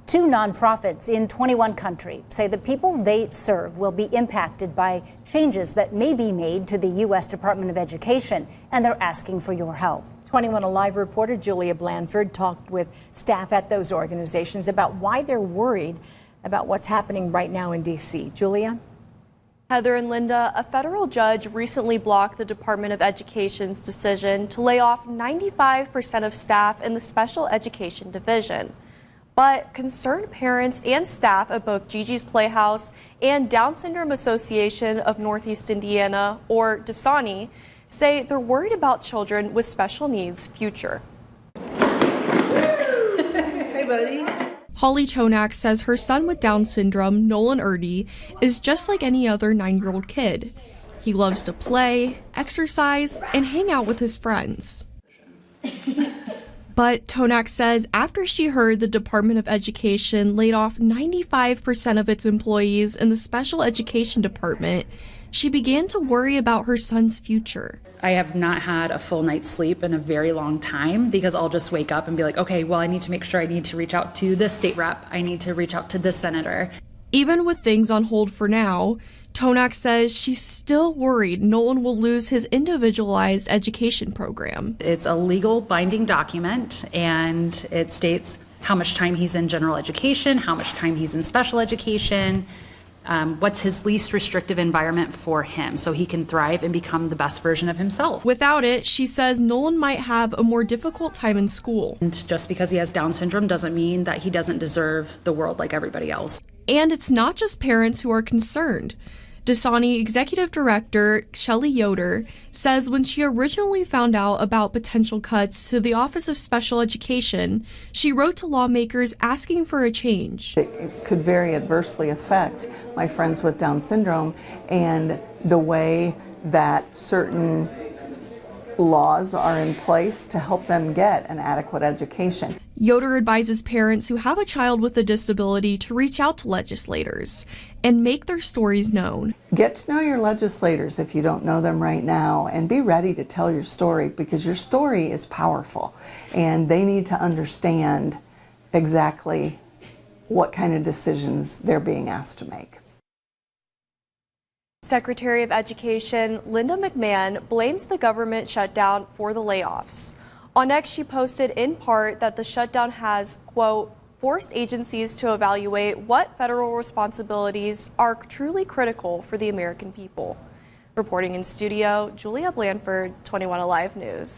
Two nonprofits in 21 countries say the people they serve will be impacted by changes that may be made to the U.S. Department of Education, and they're asking for your help. 21 Alive reporter Julia Blanford talked with staff at those organizations about why they're worried about what's happening right now in D.C. Julia? Heather and Linda, a federal judge recently blocked the Department of Education's decision to lay off 95% of staff in the special education division. But concerned parents and staff at both Gigi's Playhouse and Down Syndrome Association of Northeast Indiana, or DSANI, say they're worried about children with special needs' future. Hey, buddy. Holly Tonak says her son with Down syndrome, Nolan Erdy, is just like any other 9-year-old kid. He loves to play, exercise, and hang out with his friends. But Tonak says after she heard the Department of Education laid off 95% of its employees in the special education department, she began to worry about her son's future. I have not had a full night's sleep in a very long time because I'll just wake up and be like, okay, well, I need to make sure I need to reach out to this state rep. I need to reach out to this senator. Even with things on hold for now, Tonak says she's still worried Nolan will lose his individualized education program. It's a legal binding document, and it states how much time he's in general education, how much time he's in special education, what's his least restrictive environment for him so he can thrive and become the best version of himself. Without it, she says Nolan might have a more difficult time in school. And just because he has Down syndrome doesn't mean that he doesn't deserve the world like everybody else. And it's not just parents who are concerned. DSANI Executive Director Shelley Yoder says when she originally found out about potential cuts to the Office of Special Education, she wrote to lawmakers asking for a change. It could very adversely affect my friends with Down syndrome and the way that certain laws are in place to help them get an adequate education. Yoder advises parents who have a child with a disability to reach out to legislators and make their stories known. Get to know your legislators if you don't know them right now, and be ready to tell your story because your story is powerful and they need to understand exactly what kind of decisions they're being asked to make. Secretary of Education Linda McMahon blames the government shutdown for the layoffs. On X, she posted in part that the shutdown has, quote, forced agencies to evaluate what federal responsibilities are truly critical for the American people. Reporting in studio, Julia Blanford, 21 Alive News.